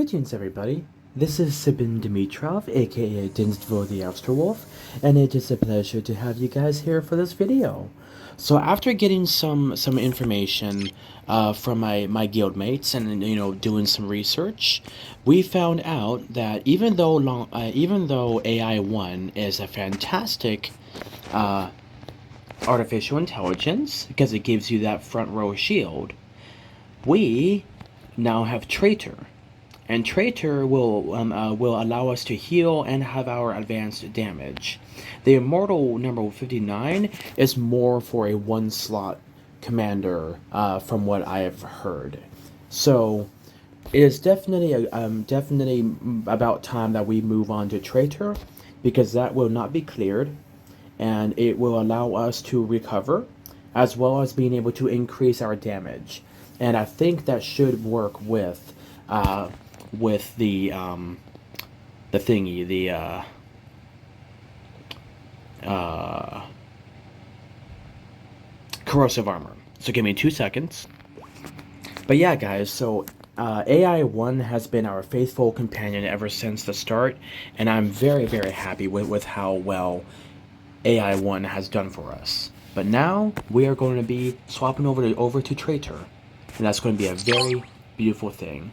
Greetings, everybody. This is Sibin Dimitrov, aka Dinstvo the Elsterwolf, and it is a pleasure to have you guys here for this video. So after getting some information from my guildmates and doing some research, we found out that even though AI1 is a fantastic artificial intelligence because it gives you that front row shield, we now have Traitor. And Traitor will allow us to heal and have our advanced damage. The Immortal number 59 is more for a one-slot commander, from what I have heard. So it is definitely about time that we move on to Traitor, because that will not be cleared, and it will allow us to recover, as well as being able to increase our damage. And I think that should work with the thingy, the corrosive armor. So give me 2 seconds. But yeah, guys, so AI1 has been our faithful companion ever since the start, and I'm very, very happy with how well AI1 has done for us. But now we are going to be swapping over to Traitor, and that's going to be a very beautiful thing.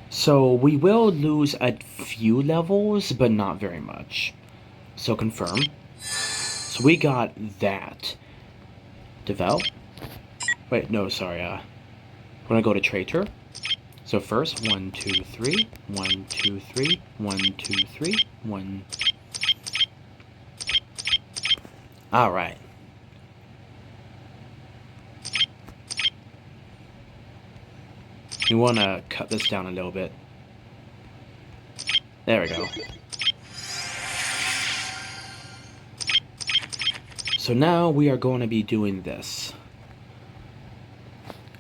So we will lose a few levels, but not very much. So confirm. So we got that. Develop. Wait, no, sorry. We're gonna go to Traitor. So first, 1, 2, 3, 1, 2, 3, 1, 2, 3, 1. All right. You want to cut this down a little bit. There we go. So now we are going to be doing this.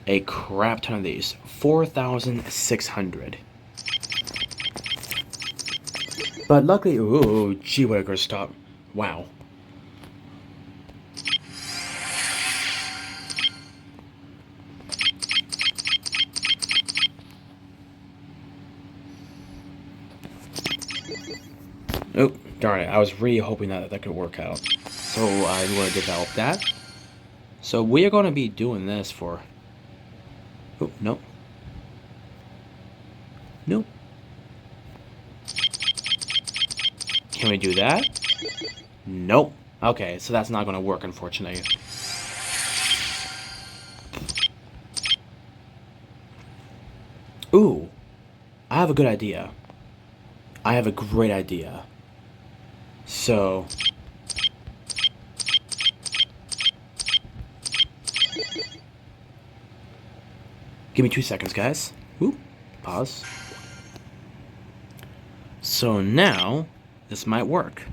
A crap ton of these. 4,600. But luckily, ooh, gee whittaker, stop. Wow. Oh, darn it. I was really hoping that could work out. So I want to develop that. So we are going to be doing this for... Oh, no. No. Can we do that? Nope. Okay, so that's not going to work, unfortunately. Ooh. I have a good idea. I have a great idea. So... Give me 2 seconds, guys. Ooh, pause. So now, this might work.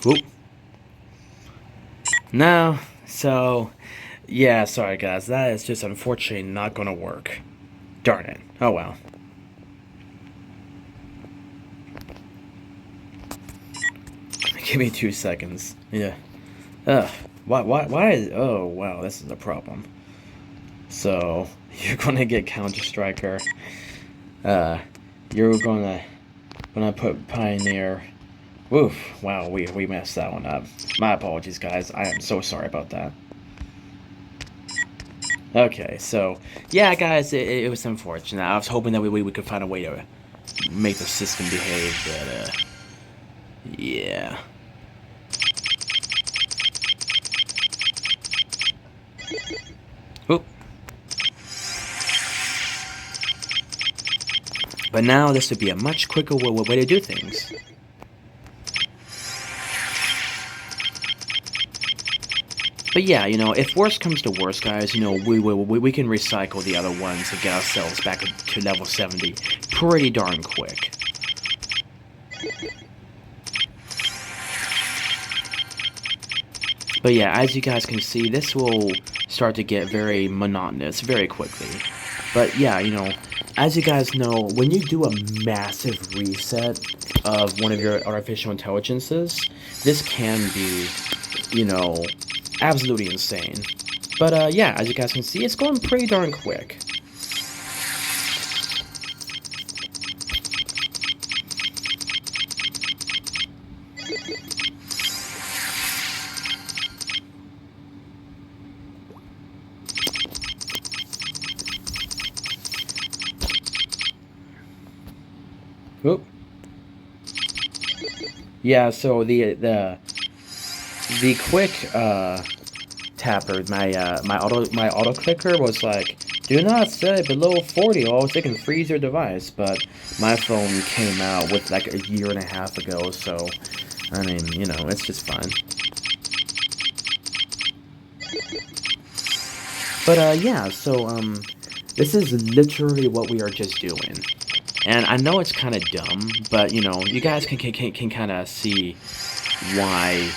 Whoop. No, so... Yeah, sorry guys, that is just unfortunately not gonna work. Darn it. Oh well. Give me 2 seconds. Yeah. Ugh. Why is... Oh, wow, this is a problem. So, you're gonna get Counter-Striker. You're gonna put Pioneer. Oof. Wow, we messed that one up. My apologies, guys. I am so sorry about that. Okay, so, yeah, guys, it was unfortunate. I was hoping that we could find a way to make the system behave, but, yeah. Oop. But now this would be a much quicker way to do things. But yeah, if worst comes to worst, guys, we can recycle the other ones and get ourselves back to level 70 pretty darn quick. But yeah, as you guys can see, this will start to get very monotonous very quickly. But yeah, as you guys know, when you do a massive reset of one of your artificial intelligences, this can be, you know, absolutely insane. But yeah, as you guys can see, it's going pretty darn quick. Oop. Yeah, so the quick tapper, my auto clicker was like, do not set it below 40 or else it can freeze your device. But my phone came out with like a year and a half ago, so I mean, it's just fine. But yeah, so this is literally what we are just doing. And I know it's kind of dumb, but you guys can kind of see why,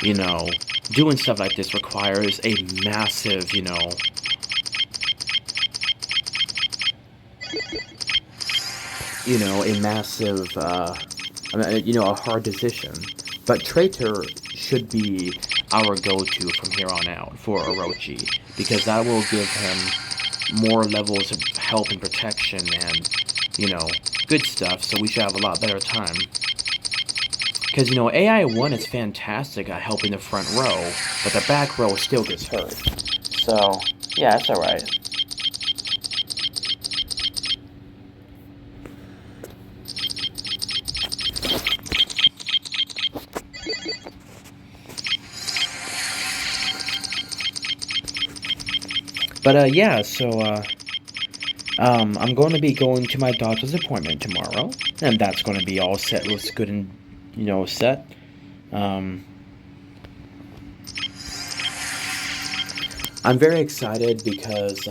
you know, doing stuff like this requires a massive, a massive, a hard decision. But Traitor should be our go-to from here on out for Orochi, because that will give him more levels of help and protection and, good stuff, so we should have a lot better time. Because, AI1 is fantastic at helping the front row, but the back row still gets hurt. So, yeah, it's alright. But, yeah, so, I'm going to be going to my doctor's appointment tomorrow, and that's going to be all set, looks good and, set. Um, I'm very excited because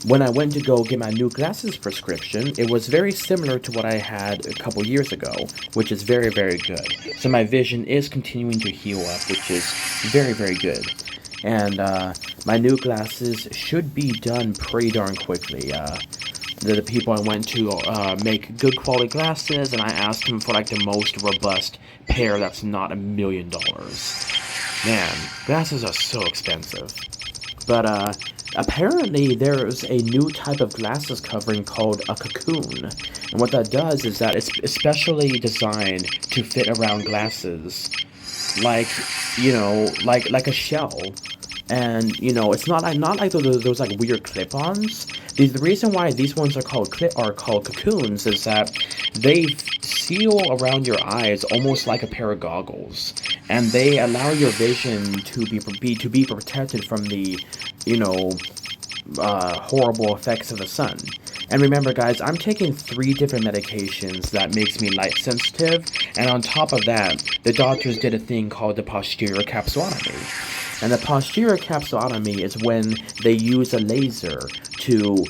when I went to go get my new glasses prescription, it was very similar to what I had a couple years ago, which is very, very good. So my vision is continuing to heal up, which is very, very good. And my new glasses should be done pretty darn quickly. The people I went to make good quality glasses, and I asked them for like the most robust pair that's not $1 million. Man, glasses are so expensive. But apparently there's a new type of glasses covering called a cocoon. And what that does is that it's especially designed to fit around glasses like, like a shell. And, it's not like those like weird clip-ons. The reason why these ones are called cocoons is that they seal around your eyes almost like a pair of goggles, and they allow your vision to be protected from the, horrible effects of the sun. And remember, guys, I'm taking 3 different medications that makes me light sensitive, and on top of that, the doctors did a thing called the posterior capsulotomy. And the posterior capsulotomy is when they use a laser to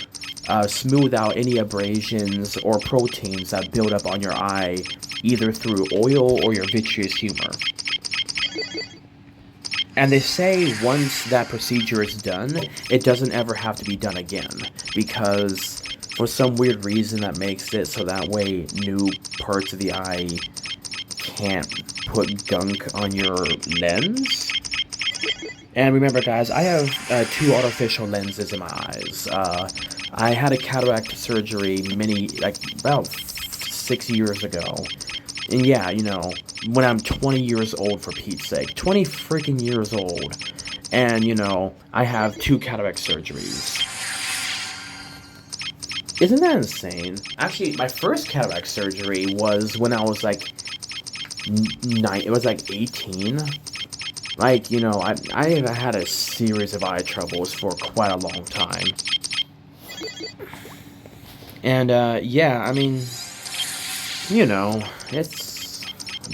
smooth out any abrasions or proteins that build up on your eye, either through oil or your vitreous humor. And they say once that procedure is done, it doesn't ever have to be done again, because for some weird reason that makes it so that way new parts of the eye can't put gunk on your lens. And remember, guys, I have 2 artificial lenses in my eyes. I had a cataract surgery about 6 years ago. And yeah, when I'm 20 years old, for Pete's sake. 20 freaking years old. And, I have 2 cataract surgeries. Isn't that insane? Actually, my first cataract surgery was when I was like 18. Like, I had a series of eye troubles for quite a long time. And, yeah, I mean, it's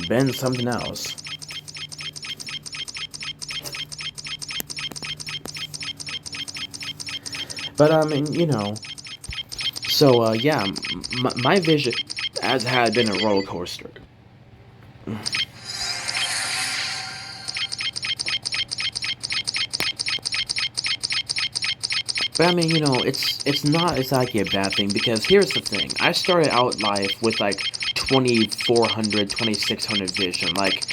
been something else. But, so, yeah, my vision had been a roller coaster. But I mean, it's not exactly a bad thing because here's the thing. I started out life with like 2400, 2600 vision, like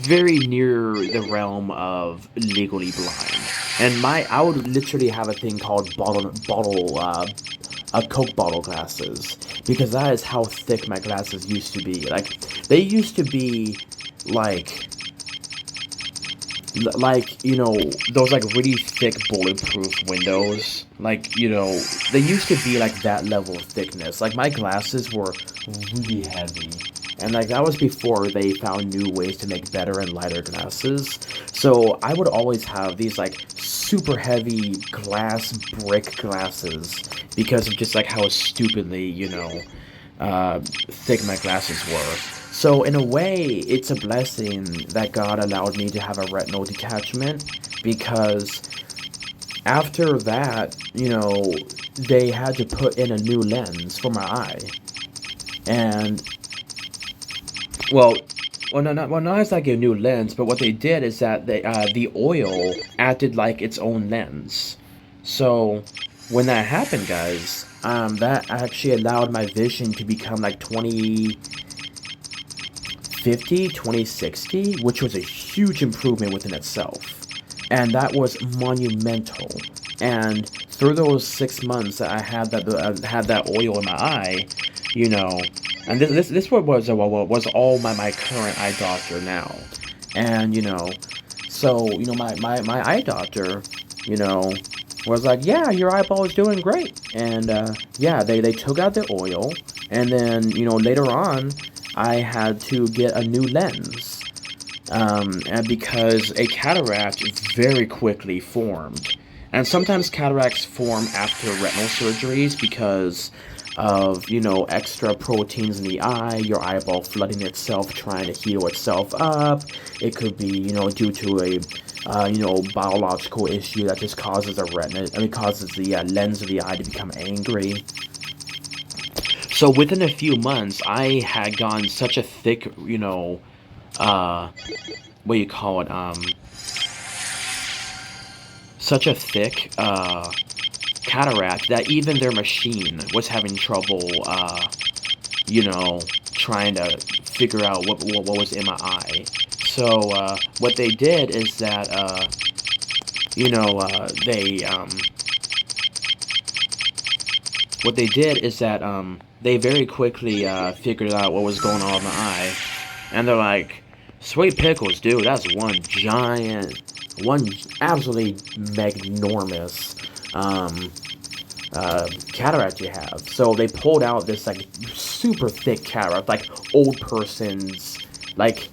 very near the realm of legally blind. And I would literally have a thing called Coke bottle glasses because that is how thick my glasses used to be. Like they used to be like those like really thick bulletproof windows, like they used to be like that level of thickness. Like my glasses were really heavy, and like that was before they found new ways to make better and lighter glasses. So I would always have these like super heavy glass brick glasses because of just like how stupidly thick my glasses were. So in a way, it's a blessing that God allowed me to have a retinal detachment because after that, they had to put in a new lens for my eye. And not as like a new lens, but what they did is that the oil acted like its own lens. So when that happened, guys, that actually allowed my vision to become like 2050, 2060, which was a huge improvement within itself. And that was monumental. And through those 6 months that I had that oil in my eye, and this was all my current eye doctor now. And so my eye doctor, was like, yeah, your eyeball is doing great. And yeah, they took out the oil, and then later on I had to get a new lens, and because a cataract very quickly formed. And sometimes cataracts form after retinal surgeries because of, extra proteins in the eye, your eyeball flooding itself, trying to heal itself up. It could be, due to a, biological issue that just causes causes the lens of the eye to become angry. So within a few months, I had gotten such a thick, what do you call it, such a thick, cataract that even their machine was having trouble, trying to figure out what was in my eye. So, what they did is that, they very quickly, figured out what was going on with my eye. And they're like, sweet pickles, dude, that's one absolutely magnormous, cataract you have. So they pulled out this like super thick cataract, like old person's, like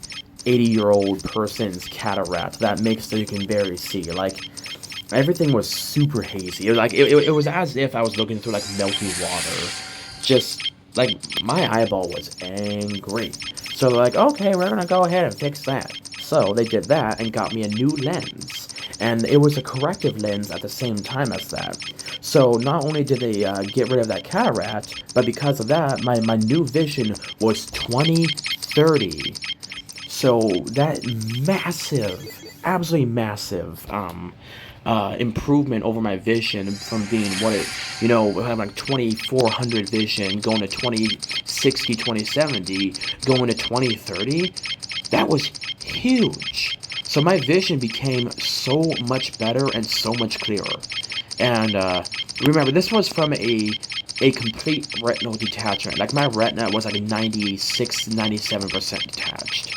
80-year-old person's cataract that makes so you can barely see. Like everything was super hazy. It was as if I was looking through like milky water. Just like my eyeball was angry. So they're like, okay, we're gonna go ahead and fix that. So they did that and got me a new lens. And it was a corrective lens at the same time as that. So not only did they get rid of that cataract, but because of that, my new vision was 2030. So that massive, absolutely massive, improvement over my vision from being having like 2400 vision, going to 2060, 2070, going to 2030, that was huge. So my vision became so much better and so much clearer. And remember, this was from a complete retinal detachment. Like my retina was like 96, 97% detached.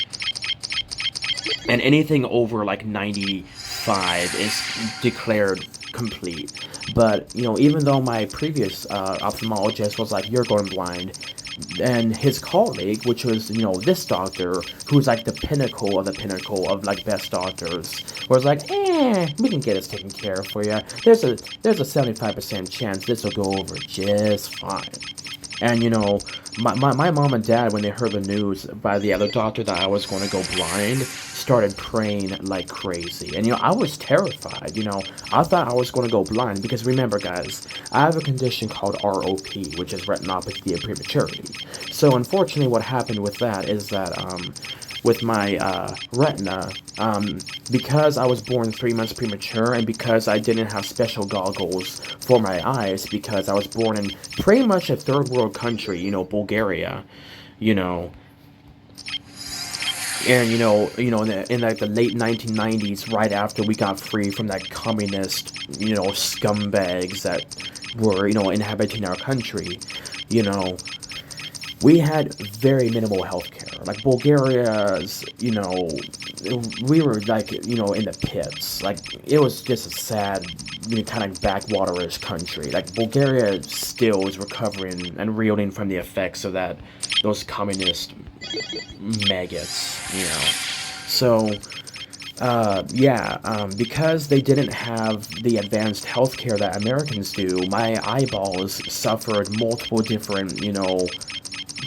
And anything over like 95 is declared complete. But, even though my previous ophthalmologist was like, you're going blind, and his colleague, which was, this doctor, who's like the pinnacle of like best doctors, was like, we can get this taken care of for you. There's a 75% chance this will go over just fine. And, my mom and dad, when they heard the news by the other doctor that I was going to go blind, started praying like crazy. And, I was terrified, I thought I was going to go blind because remember, guys, I have a condition called ROP, which is retinopathy of prematurity. So, unfortunately, what happened with that is that, with my retina, because I was born 3 months premature, and because I didn't have special goggles for my eyes, because I was born in pretty much a third world country, Bulgaria, you know, and in like the late 1990s, right after we got free from that communist, scumbags that were, inhabiting our country, you know, we had very minimal healthcare. Like Bulgaria's, we were like, in the pits. Like it was just a sad, kind of backwaterish country. Like Bulgaria still is recovering and reeling from the effects of those communist maggots. So, yeah, because they didn't have the advanced healthcare that Americans do, my eyeballs suffered multiple different,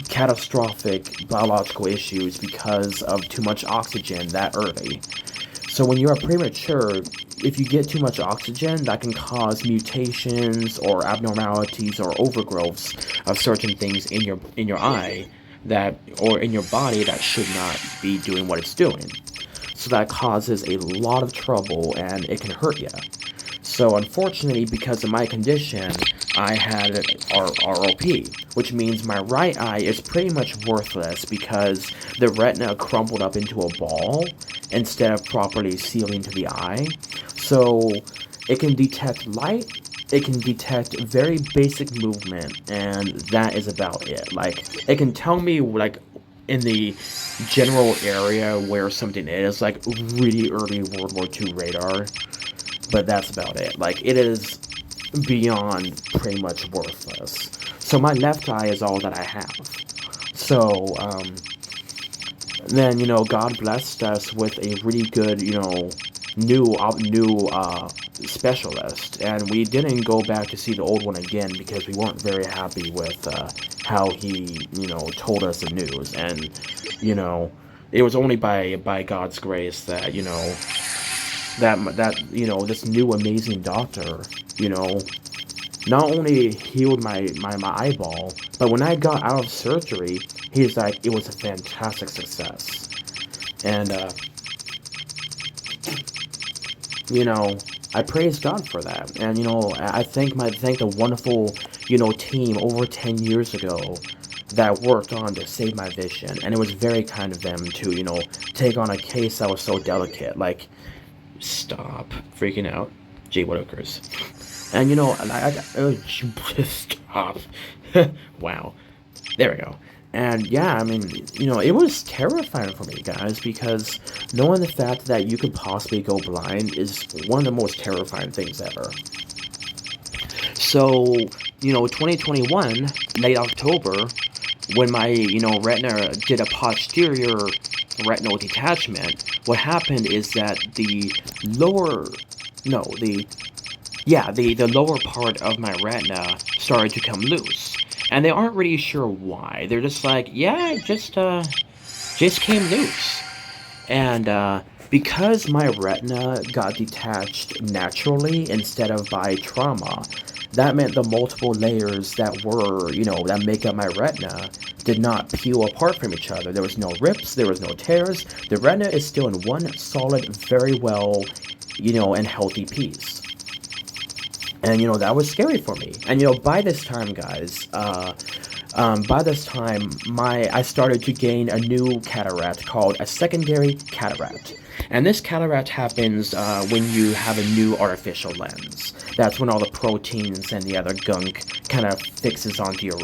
catastrophic biological issues because of too much oxygen that early. So when you're premature, if you get too much oxygen, that can cause mutations or abnormalities or overgrowths of certain things in your eye or in your body that should not be doing what it's doing. So that causes a lot of trouble and it can hurt you. So unfortunately, because of my condition, I had an ROP, which means my right eye is pretty much worthless because the retina crumpled up into a ball instead of properly sealing to the eye. So it can detect light, it can detect very basic movement, and that is about it. Like, it can tell me, like, in the general area where something is, like really early World War II radar, but that's about it. Like, it is beyond pretty much worthless. So my left eye is all that I have. So, then, God blessed us with a really good, new specialist, and we didn't go back to see the old one again because we weren't very happy with how he, told us the news, and it was only by God's grace that this new amazing doctor, not only healed my eyeball, but when I got out of surgery, he's like, it was a fantastic success. And, I praise God for that. And, I thank the wonderful, team over 10 years ago that worked on to save my vision. And it was very kind of them to, take on a case that was so delicate. Like, stop freaking out. Gee Whittakers. And stop. Wow. There we go. And yeah, I mean, it was terrifying for me, guys, because knowing the fact that you could possibly go blind is one of the most terrifying things ever. So, 2021, late October, when my, retina did a posterior retinal detachment, what happened is that the lower, no, the lower part of my retina started to come loose. And they aren't really sure why. They're just like, yeah, it just came loose. And because my retina got detached naturally instead of by trauma, that meant the multiple layers that were, that make up my retina did not peel apart from each other. There was no rips, there was no tears. The retina is still in one solid, very well, and healthy piece. And, that was scary for me. And, by this time, guys, I started to gain a new cataract called a secondary cataract. And this cataract happens when you have a new artificial lens. That's when all the proteins and the other gunk kind of fixes onto your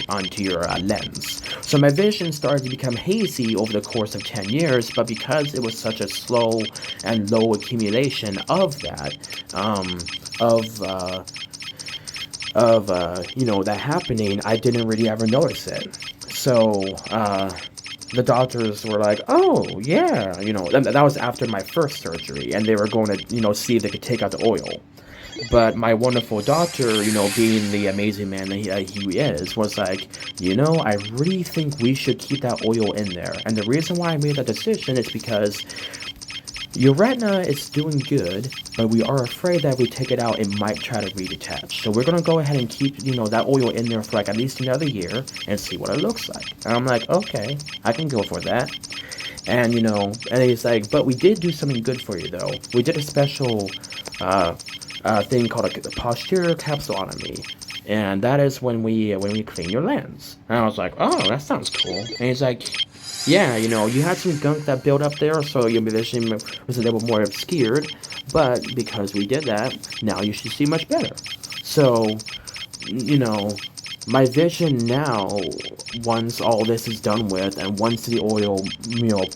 lens. So my vision started to become hazy over the course of 10 years, but because it was such a slow and low accumulation of that, that happening, I didn't really ever notice it. So, the doctors were like, oh, yeah, that was after my first surgery, and they were going to, see if they could take out the oil. But my wonderful doctor, being the amazing man that he is, was like, I really think we should keep that oil in there. And the reason why I made that decision is because your retina is doing good, but we are afraid that if we take it out, it might try to redetach. So we're going to go ahead and keep, that oil in there for like at least another year and see what it looks like. And I'm like, okay, I can go for that. And and he's like, but we did do something good for you though. We did a special thing called a posterior capsulotomy, and that is when we clean your lens. And I was like, oh, that sounds cool. And he's like, yeah, you had some gunk that built up there, so your vision was a little more obscured, but because we did that, now you should see much better. So, you know, my vision now, once all this is done with, and once the oil,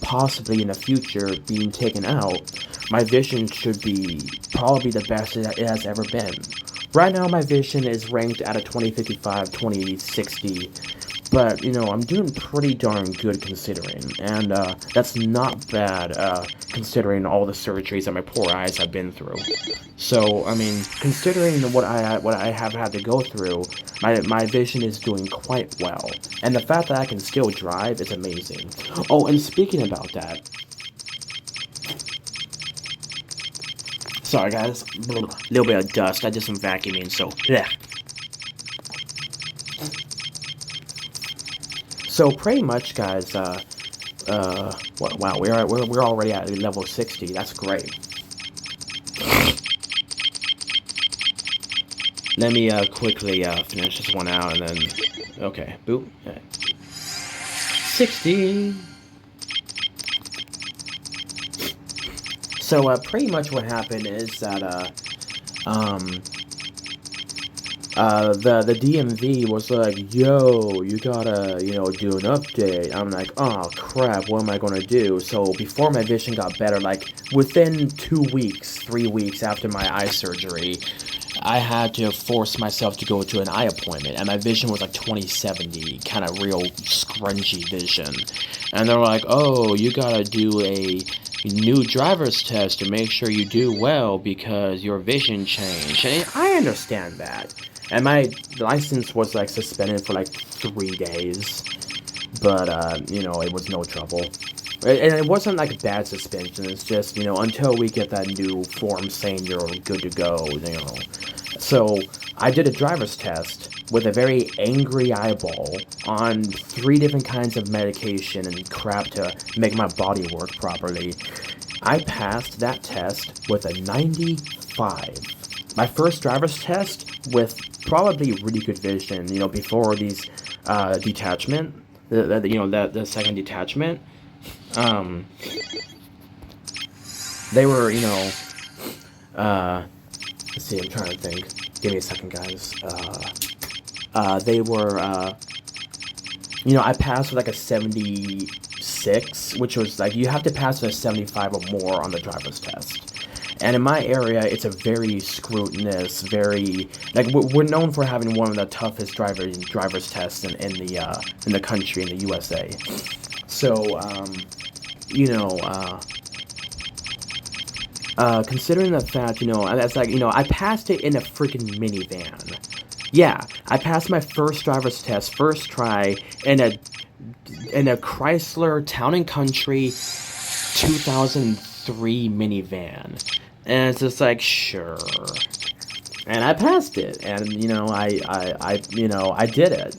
possibly in the future being taken out, my vision should be probably the best it has ever been. Right now, my vision is ranked at a 2055, 2060, but I'm doing pretty darn good considering, and that's not bad considering all the surgeries that my poor eyes have been through. So I mean, considering what I have had to go through, my vision is doing quite well, and the fact that I can still drive is amazing. Oh, and speaking about that, sorry guys, a little bit of dust. I did some vacuuming, so yeah. So pretty much, guys. Wow, we're already at level 60. That's great. Let me quickly finish this one out, and then okay, boop. 60. So pretty much what happened is that the DMV was like, yo, you gotta, do an update. I'm like, oh crap, what am I gonna do? So before my vision got better, like within 2 weeks, 3 weeks after my eye surgery, I had to force myself to go to an eye appointment, and my vision was like 20/70, kind of real scrunchy vision. And they're like, oh, you gotta do a new driver's test to make sure you do well because your vision changed. And I understand that. And my license was like suspended for like 3 days, but it was no trouble. And it wasn't like a bad suspension. It's just until we get that new form saying you're good to go. So I did a driver's test with a very angry eyeball on 3 different kinds of medication and crap to make my body work properly. I passed that test with a 95. My first driver's test with probably really good vision, before these detachment, the second detachment, they were, let's see, I'm trying to think. Give me a second, guys. They were, I passed with like a 76, which was like, you have to pass with a 75 or more on the driver's test. And in my area, it's a very scrutinous, very, like, we're known for having one of the toughest driver's tests in the country, in the USA. So, considering the fact, that's like, I passed it in a freaking minivan. Yeah, I passed my first driver's test, first try, in a Chrysler Town and Country 2003 minivan. And it's just like, sure. And I passed it, and I did it.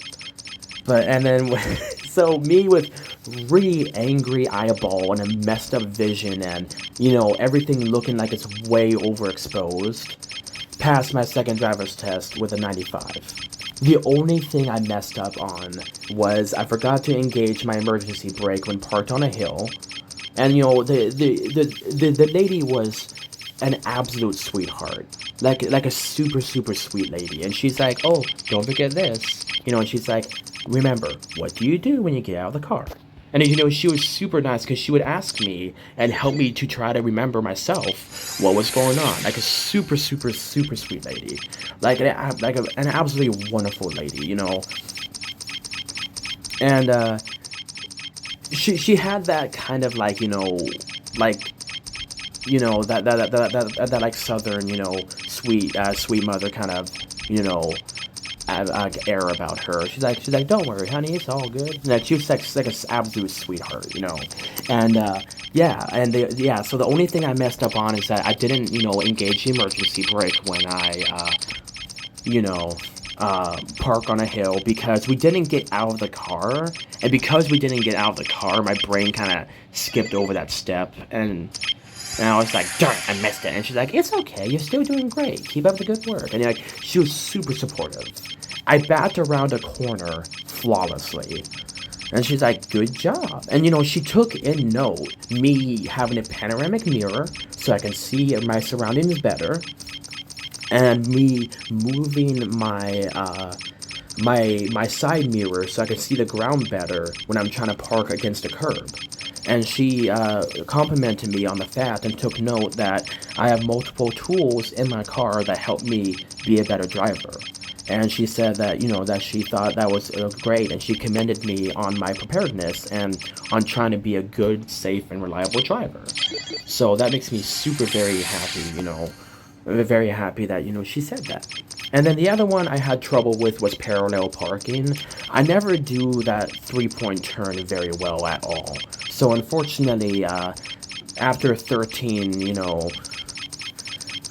But and then so me with really angry eyeball and a messed up vision, and everything looking like it's way overexposed, passed my second driver's test with a 95. The only thing I messed up on was I forgot to engage my emergency brake when parked on a hill, and the lady was an absolute sweetheart, like a super sweet lady, and she's like, oh, don't forget this, and she's like, remember, what do you do when you get out of the car? And she was super nice because she would ask me and help me to try to remember myself what was going on. Like a super sweet lady, like an absolutely wonderful lady, And she had that kind of like that like southern sweet mother kind of air about her. She's like, don't worry, honey, it's all good. Like she was like an absolute sweetheart, And so the only thing I messed up on is that I didn't engage the emergency brake when I park on a hill because we didn't get out of the car, and because we didn't get out of the car, my brain kind of skipped over that step, and I was like, darn, I missed it. And she's like, it's okay, you're still doing great. Keep up the good work. And like, she was super supportive. I backed around a corner flawlessly. And she's like, good job. And she took in note me having a panoramic mirror so I can see my surroundings better, and me moving my side mirror so I can see the ground better when I'm trying to park against a curb. And she complimented me on the fact and took note that I have multiple tools in my car that help me be a better driver. And she said that, that she thought that was great, and she commended me on my preparedness and on trying to be a good, safe, and reliable driver. So that makes me super very happy, very happy that, she said that. And then the other one I had trouble with was parallel parking. I never do that 3-point turn very well at all. So unfortunately, after 13,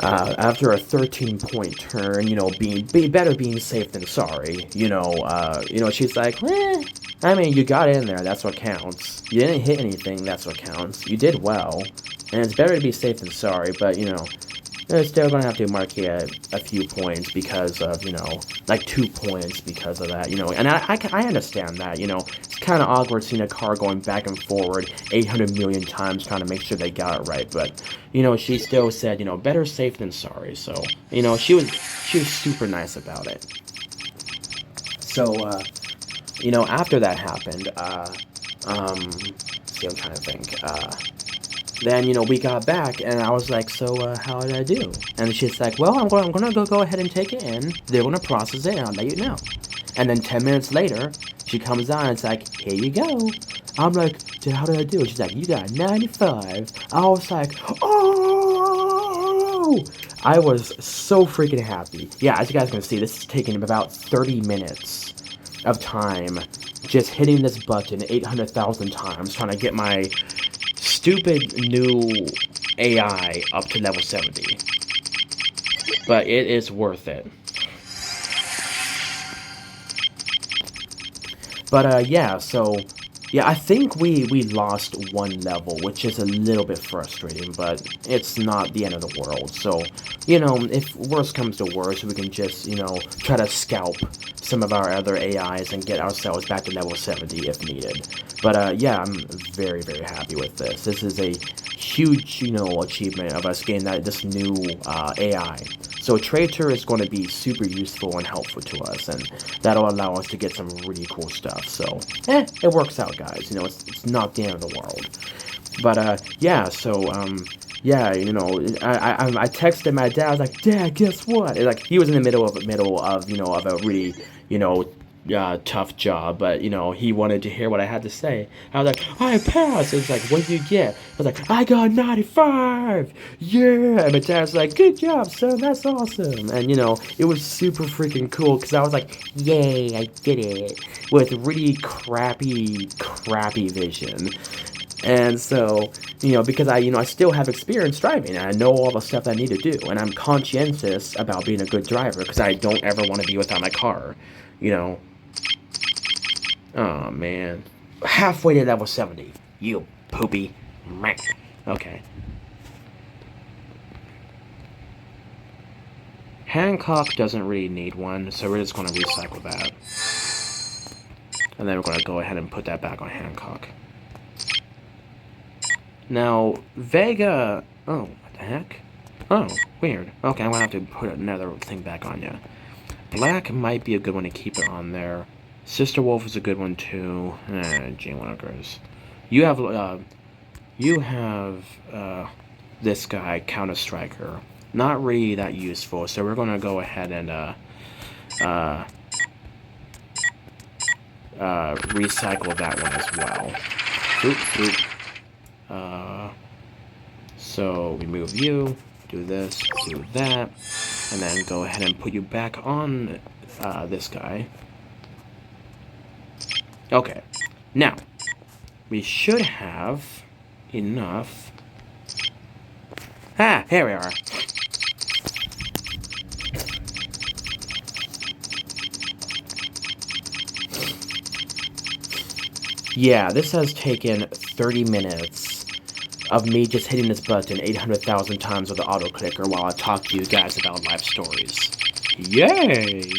after a 13-point turn, be better being safe than sorry. She's like, I mean, you got in there, that's what counts. You didn't hit anything, that's what counts. You did well, and it's better to be safe than sorry, but, they're still gonna have to mark you a few points because of, like 2 points because of that, and I understand that, it's kind of awkward seeing a car going back and forward 800 million times trying to make sure they got it right, but, she still said, better safe than sorry, so, she was super nice about it. So, after that happened, see, I'm trying to think, then, we got back, and I was like, so, how did I do? And she's like, well, I'm gonna go ahead and take it in. They're gonna process it, and I'll let you know. And then 10 minutes later, she comes on, and it's like, here you go. I'm like, dude, how did I do? She's like, you got 95. I was like, oh! I was so freaking happy. Yeah, as you guys can see, this is taking about 30 minutes of time just hitting this button 800,000 times, trying to get my stupid new AI up to level 70. But it is worth it. But yeah, so yeah, I think we lost one level, which is a little bit frustrating, but it's not the end of the world. So, if worst comes to worst, we can just, try to scalp some of our other AIs and get ourselves back to level 70 if needed. But yeah, I'm very, very happy with this. This is a huge, achievement of us getting this new AI. So Traitor is going to be super useful and helpful to us, and that'll allow us to get some really cool stuff. So, it works out, guys. It's not the end of the world. But yeah, so yeah, I texted my dad. I was like, Dad, guess what? And, like, he was in the middle of a really tough job, but he wanted to hear what I had to say. I was like, I passed. It's like, what did you get? I was like, I got 95. Yeah. And my dad's like, good job, son. That's awesome. And it was super freaking cool because I was like, yay, I did it with really crappy vision. And so, because I still have experience driving, and I know all the stuff I need to do, and I'm conscientious about being a good driver because I don't ever want to be without my car. Oh, man. Halfway to level 70. You poopy. Meh. Okay. Hancock doesn't really need one, so we're just going to recycle that. And then we're going to go ahead and put that back on Hancock. Now, Vega... Oh, what the heck? Oh, weird. Okay, I'm going to have to put another thing back on you. Black might be a good one to keep it on there. Sister Wolf is a good one too. Gee, whatever's. You have this guy, Counter Striker. Not really that useful, so we're gonna go ahead and recycle that one as well. So we move you, do this, do that, and then go ahead and put you back on this guy. Okay, now, we should have enough. Here we are. Yeah, this has taken 30 minutes of me just hitting this button 800,000 times with the auto clicker while I talk to you guys about life stories. Yay!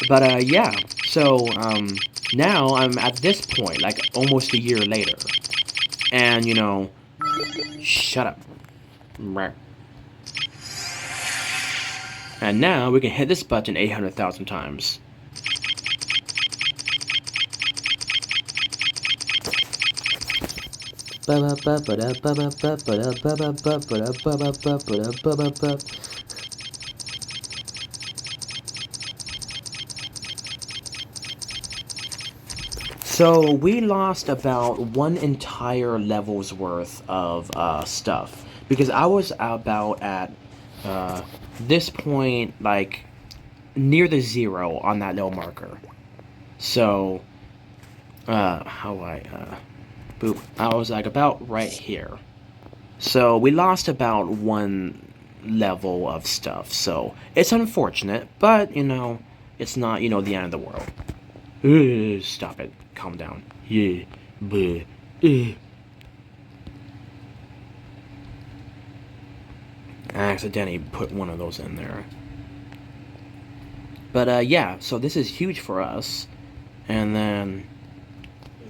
But yeah, so now I'm at this point, like almost a year later, and shut up. And now we can hit this button 800,000 times. So we lost about one entire level's worth of stuff because I was about at uh, this point, like near the zero on that little marker. So how I boop, I was like about right here. So we lost about one level of stuff. So it's unfortunate, but it's not the end of the world. Stop it. Calm down. Yeah. Bleh. I accidentally put one of those in there. But yeah, so this is huge for us. And then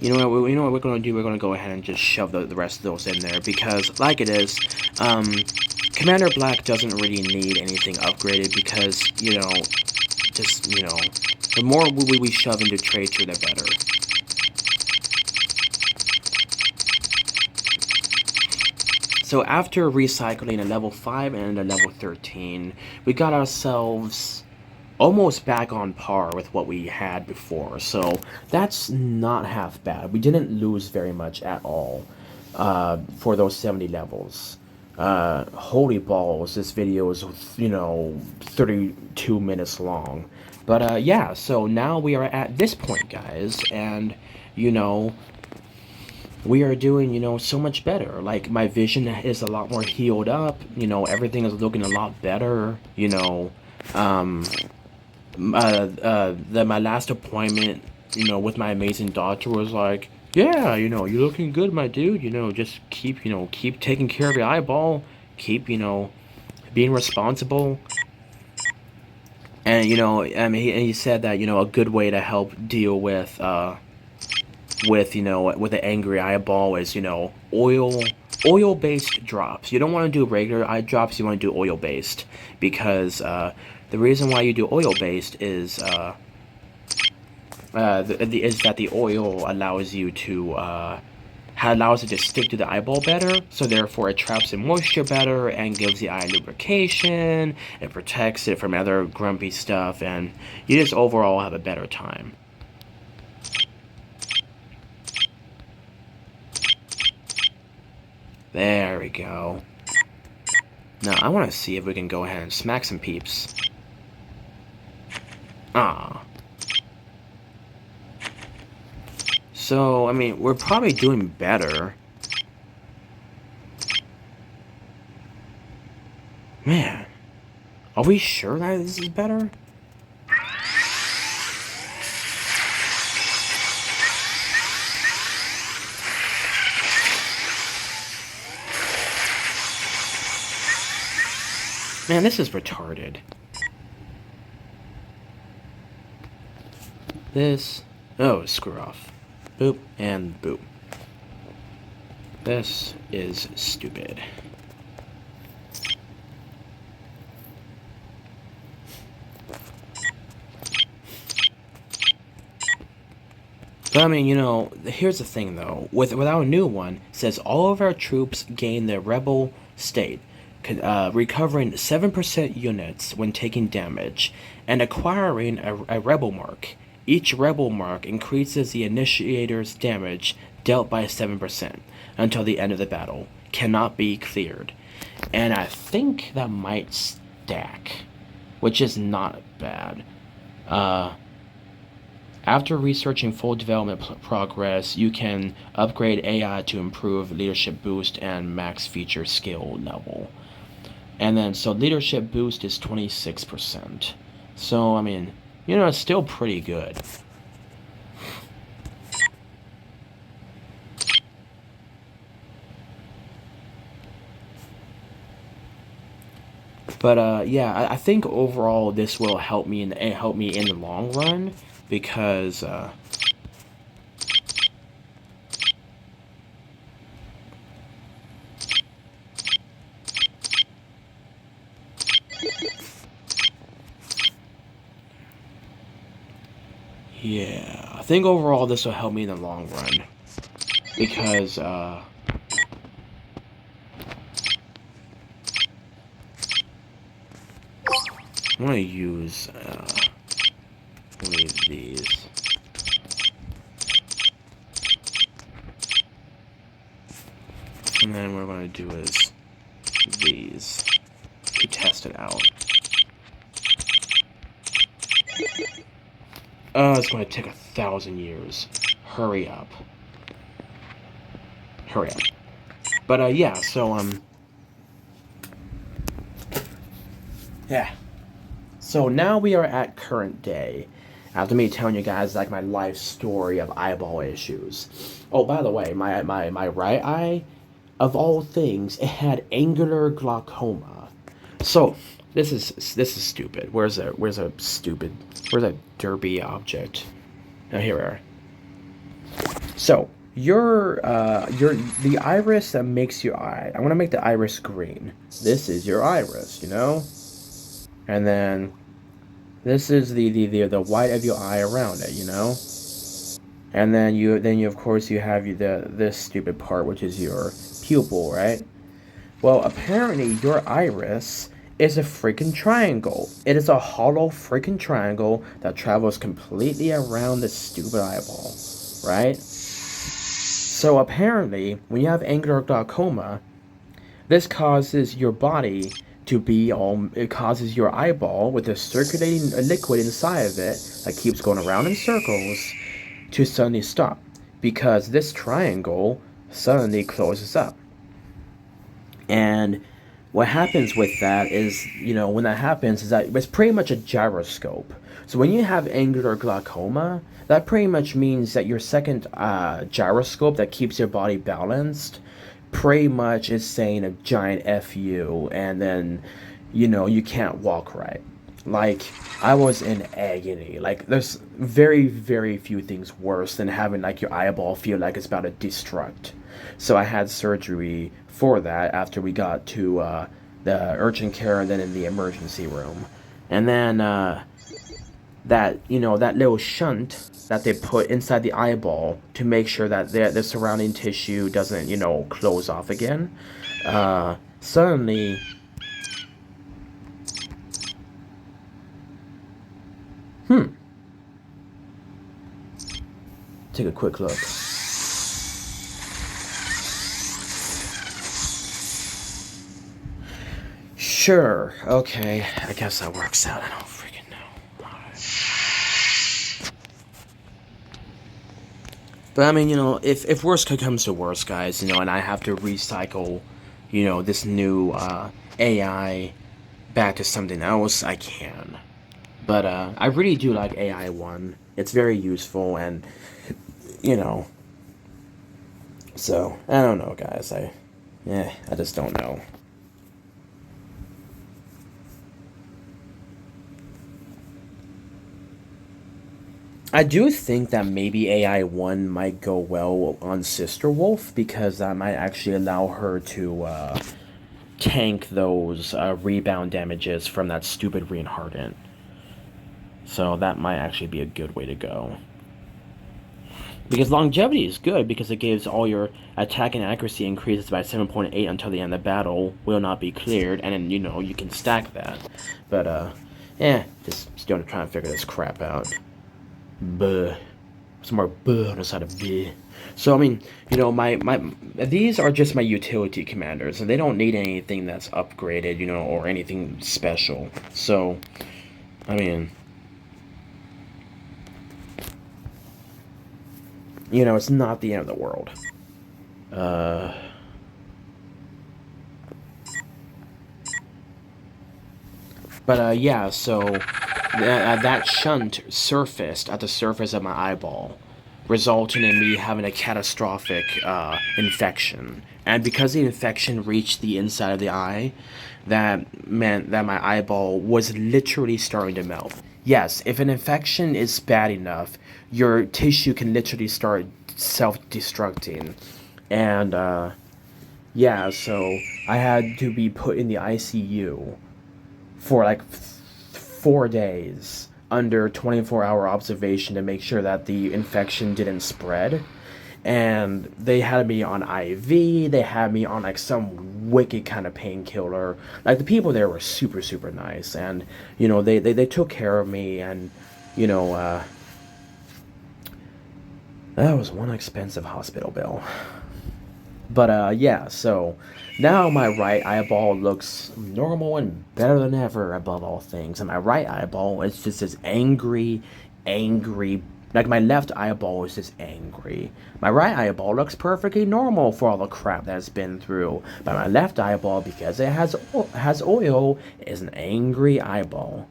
what we're gonna do? We're gonna go ahead and just shove the rest of those in there because, like it is, Commander Black doesn't really need anything upgraded because just the more we shove into Traitor, the better. So after recycling a level 5 and a level 13, we got ourselves almost back on par with what we had before. So that's not half bad. We didn't lose very much at all for those 70 levels. Holy balls, this video is, 32 minutes long. But yeah, so now we are at this point, guys, and, we are doing, so much better. Like, my vision is a lot more healed up, everything is looking a lot better, um, my last appointment, with my amazing doctor was like, yeah, you're looking good, my dude. Just keep taking care of your eyeball. Keep, being responsible. And he said that a good way to help deal with the angry eyeball is oil based drops. You don't want to do regular eye drops. You want to do oil based because the reason why you do oil based is is that the oil allows you to allows it to stick to the eyeball better, so therefore it traps in moisture better and gives the eye lubrication. It protects it from other grumpy stuff, and you just overall have a better time. There we go. Now I want to see if we can go ahead and smack some peeps. Ah. So, I mean, we're probably doing better. Man, are we sure that this is better? Man, this is retarded. This... Oh, screw off. Boop and boop. This is stupid. But I mean, here's the thing though. Without a new one, it says all of our troops gain their rebel state, recovering 7% units when taking damage, and acquiring a rebel mark. Each rebel mark increases the initiator's damage dealt by 7% until the end of the battle. Cannot be cleared. And I think that might stack, which is not bad. After researching full development progress, you can upgrade AI to improve leadership boost and max feature skill level. And then, so leadership boost is 26%. So, I mean, it's still pretty good. But yeah, I think overall this will help me in the long run because yeah, I think overall this will help me in the long run because I'm gonna use one of these. And then what I'm going to do is these to test it out. Oh, it's going to take 1,000 years. Hurry up. Hurry up. But, yeah, so, yeah. So now we are at current day. After me telling you guys, like, my life story of eyeball issues. Oh, by the way, my right eye, of all things, it had angular glaucoma. So, this is stupid. Where's a derby object? Now here we are. So your the iris that makes your eye. I want to make the iris green. This is your iris, you know, and then this is the white of your eye around it, you know, and then you of course you have this stupid part which is your pupil, right? Well, apparently your iris is a freaking triangle. It is a hollow freaking triangle that travels completely around the stupid eyeball, right? So apparently, when you have angular glaucoma, this causes your body to be all. It causes your eyeball with the circulating liquid inside of it that keeps going around in circles to suddenly stop because this triangle suddenly closes up. And what happens with that is, you know, when that happens, is that it's pretty much a gyroscope. So when you have angular glaucoma, that pretty much means that your second gyroscope that keeps your body balanced pretty much is saying a giant F you, and then, you know, you can't walk right. Like, I was in agony. Like, there's very, very few things worse than having, like, your eyeball feel like it's about to destruct. So I had surgery for that after we got to the urgent care and then in the emergency room. And then that, you know, that little shunt that they put inside the eyeball to make sure that the surrounding tissue doesn't, you know, close off again. Suddenly, take a quick look. Sure, okay, I guess that works out. I don't freaking know. But I mean, you know, if worst comes to worst, guys, you know, and I have to recycle, you know, this new AI back to something else, I can. But I really do like AI 1. It's very useful, and, you know, so, I don't know, guys. I just don't know. I do think that maybe AI 1 might go well on Sister Wolf because that might actually allow her to tank those rebound damages from that stupid Reinhardt. So that might actually be a good way to go. Because longevity is good because it gives all your attack and accuracy increases by 7.8 until the end of the battle will not be cleared, and then, you know, you can stack that. But, just still trying to figure this crap out. Buh. Some more buh on the side of buh. So, I mean, you know, these are just my utility commanders, and they don't need anything that's upgraded, you know, or anything special. So, I mean, you know, it's not the end of the world. But yeah, so that shunt surfaced at the surface of my eyeball. resulting in me having a catastrophic infection. And because the infection reached the inside of the eye, that meant that my eyeball was literally starting to melt. Yes, if an infection is bad enough, your tissue can literally start self destructing. And yeah, so I had to be put in the ICU for like 4 days under 24-hour observation to make sure that the infection didn't spread. And they had me on IV, they had me on like some wicked kind of painkiller. Like the people there were super, super nice. And, they took care of me. And, you know, uh, that was one expensive hospital bill. But yeah, so now my right eyeball looks normal and better than ever above all things. And my right eyeball is just this angry, angry. Like my left eyeball is just angry. My right eyeball looks perfectly normal for all the crap that it's been through. But my left eyeball, because it has oil, is an angry eyeball.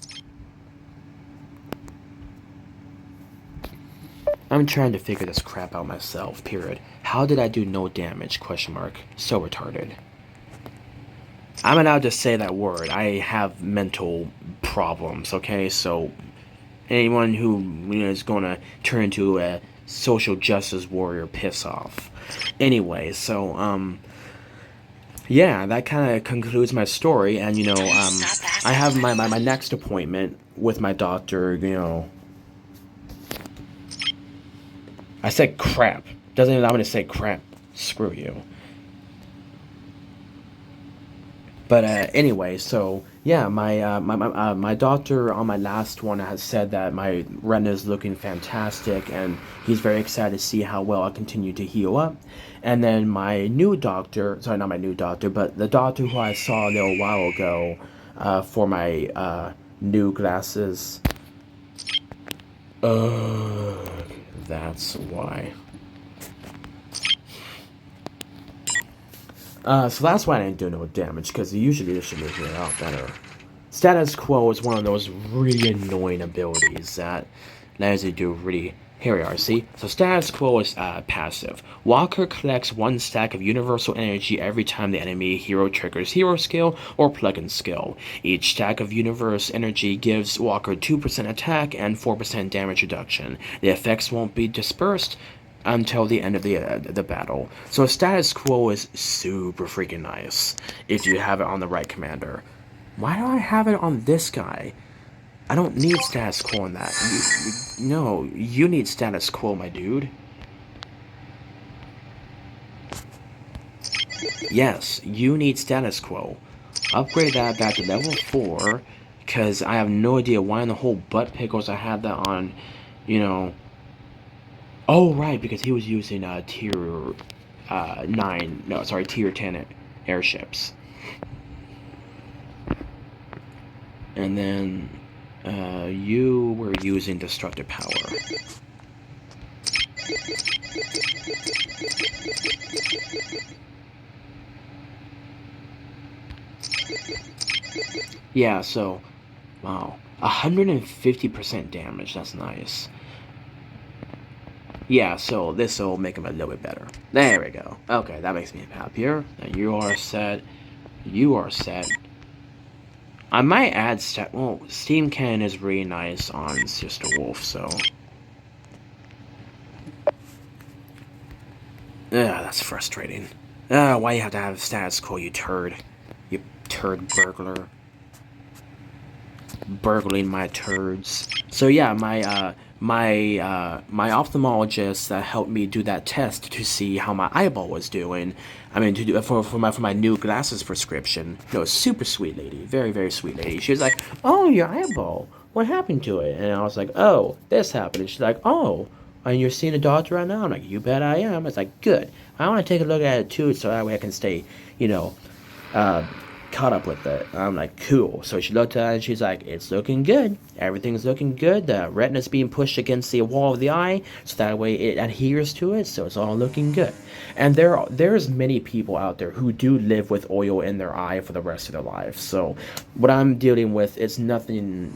I'm trying to figure this crap out myself, period. How did I do no damage? Question mark. So retarded. I'm allowed to say that word. I have mental problems, okay? So anyone who is going to turn into a social justice warrior, piss off. Anyway, so yeah, that kind of concludes my story. And I have my next appointment with my doctor. I said crap. Doesn't even allow me to say crap. Screw you. But anyway, so yeah, my doctor on my last one has said that my retina is looking fantastic, and he's very excited to see how well I continue to heal up. And then my new doctor, sorry, not my new doctor, but the doctor who I saw a little while ago for my new glasses. That's why. So that's why I didn't do no damage, because usually this should make me a lot better. Status Quo is one of those really annoying abilities that lets you do really... Here we are, see? So Status Quo is passive. Walker collects one stack of universal energy every time the enemy hero triggers hero skill or plugin skill. Each stack of universe energy gives Walker 2% attack and 4% damage reduction. The effects won't be dispersed until the end of the battle. So Status Quo is super freaking nice if you have it on the right commander. Why do I have it on this guy? I don't need Status Quo on that. No, you need Status Quo, my dude. Yes, you need Status Quo. Upgrade that back to level 4, because I have no idea why in the whole butt pickles I had that on, Oh, right, because he was using tier 9, no, sorry, tier 10 airships. And then you were using destructive power. Yeah, so, wow, 150% damage, that's nice. Yeah, so this will make him a little bit better. There we go. Okay, that makes me happier. Now you are set. You are set. I might add well, Steam Cannon is really nice on Sister Wolf, so... That's frustrating. Why you have to have status quo, you turd. You turd burglar. Burgling my turds. So yeah, my ophthalmologist that helped me do that test to see how my eyeball was doing. I mean, to do for my new glasses prescription. No, super sweet lady, very very sweet lady. She was like, "Oh, your eyeball. What happened to it?" And I was like, "Oh, this happened." And she's like, "Oh, and you're seeing a doctor right now?" I'm like, "You bet I am." It's like, "Good. I want to take a look at it too, so that way I can stay, caught up with it." I'm like, "Cool." So she looked at it and she's like, "It's looking good. Everything's looking good. The retina's being pushed against the wall of the eye, so that way it adheres to it, so it's all looking good." And there's many people out there who do live with oil in their eye for the rest of their lives. So what I'm dealing with is nothing,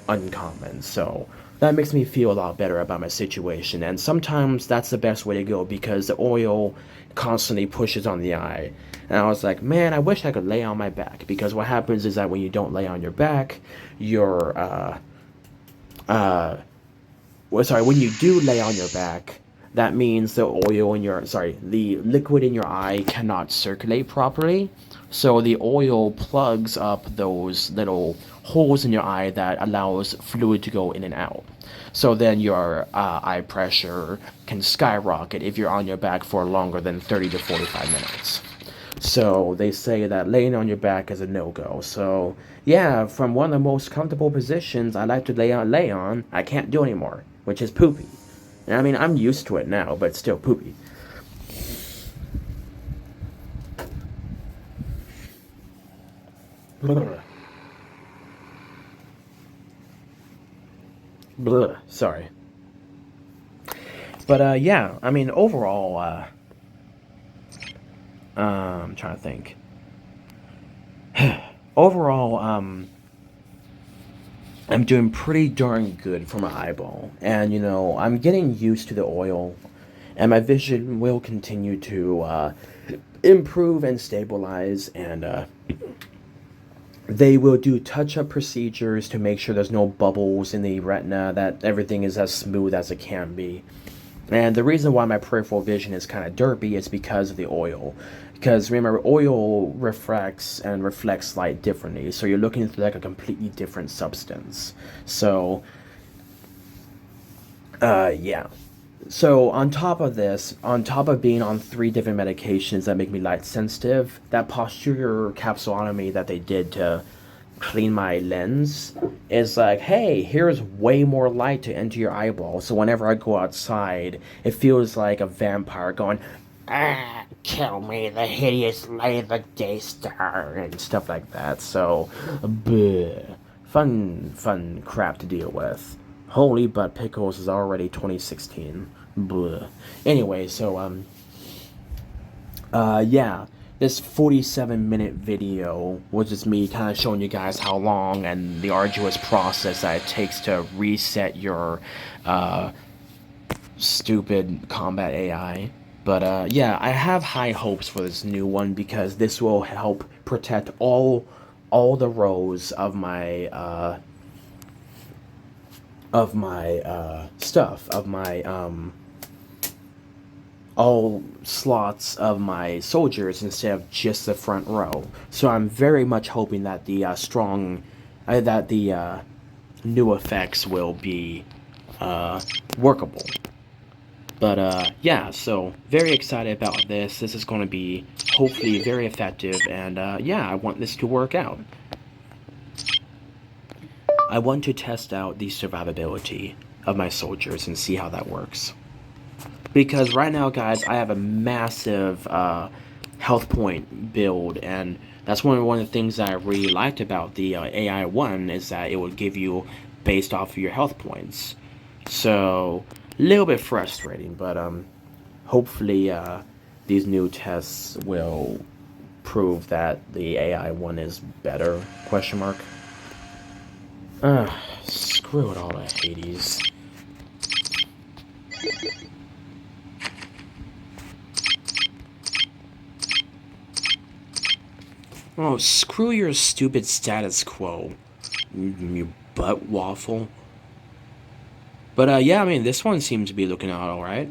uncommon. So that makes me feel a lot better about my situation. And sometimes that's the best way to go because the oil constantly pushes on the eye. And I was like, man, I wish I could lay on my back, because what happens is that when you don't lay on your back, your uh, well, sorry, when you do lay on your back, that means the oil in your, sorry, the liquid in your eye cannot circulate properly. So the oil plugs up those little holes in your eye that allows fluid to go in and out. So then your eye pressure can skyrocket if you're on your back for longer than 30 to 45 minutes. So they say that laying on your back is a no-go. So yeah, from one of the most comfortable positions I like to lay on, I can't do anymore, which is poopy. And I mean, I'm used to it now, but it's still poopy. Blah. Blah. Sorry. But yeah, I mean, overall, I'm trying to think. Overall, I'm doing pretty darn good for my eyeball. And, I'm getting used to the oil, and my vision will continue to improve and stabilize. And they will do touch up procedures to make sure there's no bubbles in the retina, that everything is as smooth as it can be. And the reason why my peripheral vision is kind of derpy is because of the oil. Because remember, oil refracts and reflects light differently, so you're looking through like a completely different substance. So, yeah. So on top of this, on top of being on three different medications that make me light sensitive, that posterior capsulotomy that they did to clean my lens is like, hey, here's way more light to enter your eyeball. So whenever I go outside, it feels like a vampire going, ah, kill me, the hideous light of the day star, and stuff like that. So, bleh. Fun crap to deal with. Holy butt pickles is already 2016. Bleh. Anyway, so yeah, this 47-minute video was just me kind of showing you guys how long and the arduous process that it takes to reset your stupid combat AI. But yeah, I have high hopes for this new one because this will help protect all the rows of my stuff, of my all slots of my soldiers instead of just the front row. So I'm very much hoping that the new effects will be workable. But yeah, so very excited about this. This is going to be hopefully very effective, and yeah, I want this to work out. I want to test out the survivability of my soldiers and see how that works. Because right now, guys, I have a massive health point build, and that's one of the things that I really liked about the AI one is that it would give you based off of your health points. So a little bit frustrating, but hopefully these new tests will prove that the AI one is better? Question mark. Screw it all to Hades. Oh, screw your stupid status quo, you butt waffle. But yeah, I mean, this one seems to be looking out alright.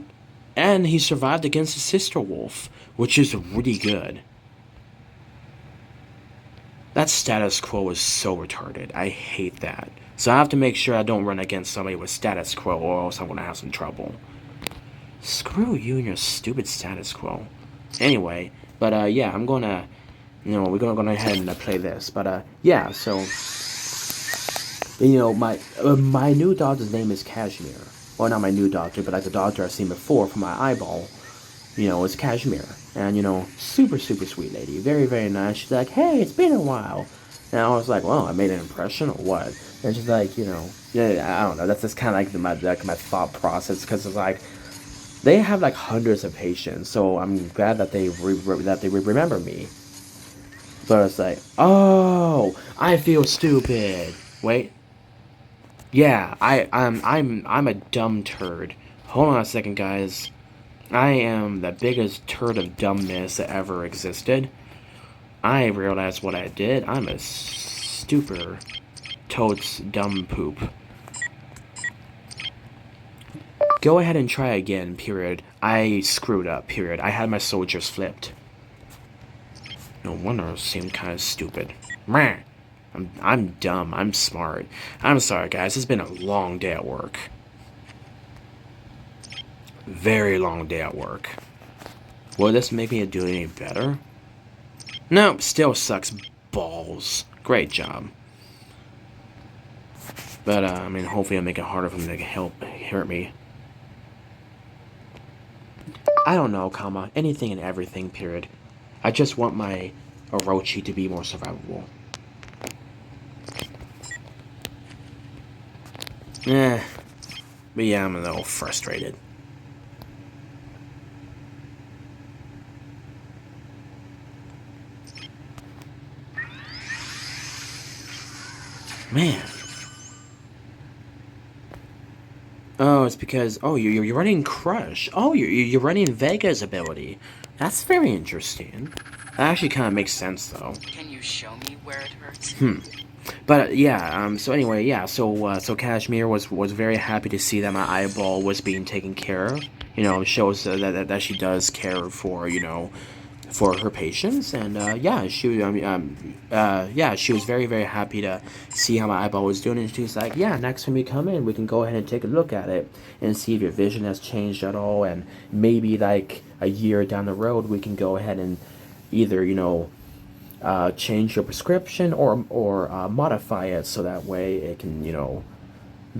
And he survived against a sister wolf, which is really good. That status quo is so retarded. I hate that. So I have to make sure I don't run against somebody with status quo, or else I'm gonna have some trouble. Screw you and your stupid status quo. Anyway, but yeah, I'm gonna, we're gonna go ahead and play this. But yeah, so my new doctor's name is Kashmir. Well, not my new doctor, but like the doctor I've seen before for my eyeball. Is Kashmir. And, super, super sweet lady. Very, very nice. She's like, hey, it's been a while. And I was like, well, I made an impression or what? And she's like, yeah, I don't know. That's just kind of like my thought process, because it's like, they have like hundreds of patients, so I'm glad that they remember me. But it's like, oh, I feel stupid. Wait. Yeah, I'm a dumb turd. Hold on a second, guys. I am the biggest turd of dumbness that ever existed. I realized what I did. I'm a stupid toad's dumb poop. Go ahead and try again, period. I screwed up, period. I had my soldiers flipped. No wonder it seemed kind of stupid. Meh. I'm dumb. I'm smart. I'm sorry, guys. It's been a long day at work. Very long day at work. Will this make me do any better? Nope, still sucks balls. Great job. But, I mean, hopefully I'll make it harder for them to hurt me. I don't know, comma, anything and everything, period. I just want my Orochi to be more survivable. Eh, but yeah, I'm a little frustrated. Man. Oh, it's because, oh, you're running Crush. Oh, you're running Vega's ability. That's very interesting. That actually kind of makes sense, though. Can you show me where it hurts? But yeah, so anyway, yeah, so Kashmir was very happy to see that my eyeball was being taken care of. You know, shows that she does care for, you know, for her patients, and yeah, yeah, she was very very happy to see how my eyeball was doing, and she was like, yeah, next time you come in, we can go ahead and take a look at it and see if your vision has changed at all, and maybe like a year down the road, we can go ahead and either, you know, change your prescription or modify it so that way it can, you know,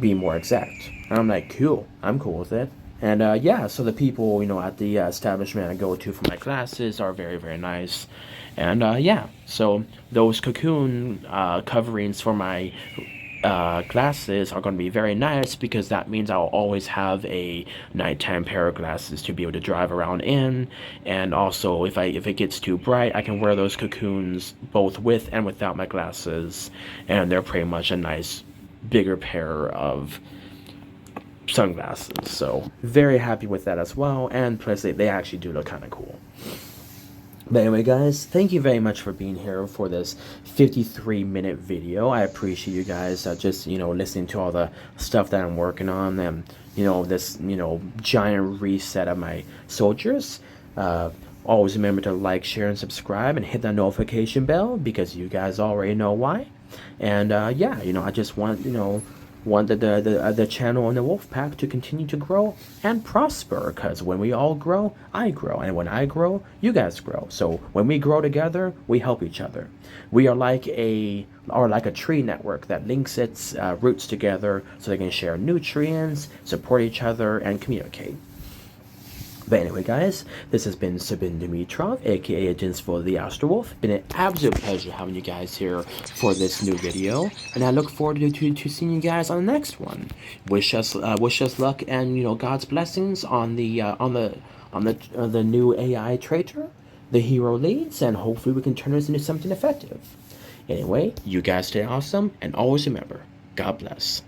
be more exact. And I'm like, cool, I'm cool with it. And yeah, so the people, you know, at the establishment I go to for my classes are very very nice. And yeah, so those cocoon coverings for my glasses are going to be very nice because that means I'll always have a nighttime pair of glasses to be able to drive around in, and also if it gets too bright, I can wear those cocoons both with and without my glasses, and they're pretty much a nice bigger pair of sunglasses. So very happy with that as well, and plus they actually do look kind of cool. But anyway, guys, thank you very much for being here for this 53-minute video. I appreciate you guys just, you know, listening to all the stuff that I'm working on, and, you know, this, you know, giant reset of my soldiers. Always remember to like, share, and subscribe, and hit that notification bell because you guys already know why. And yeah, you know, I just want, you know, want the channel and the wolf pack to continue to grow and prosper, because when we all grow, I grow, and when I grow, you guys grow. So when we grow together, we help each other. We are like a tree network that links its roots together so they can share nutrients, support each other, and communicate. But anyway, guys, this has been Sabin Dimitrov, aka Agents for the Astrowolf. Been an absolute pleasure having you guys here for this new video, and I look forward to seeing you guys on the next one. Wish us luck and, you know, God's blessings on the new AI traitor, the hero leads, and hopefully we can turn this into something effective. Anyway, you guys stay awesome, and always remember, God bless.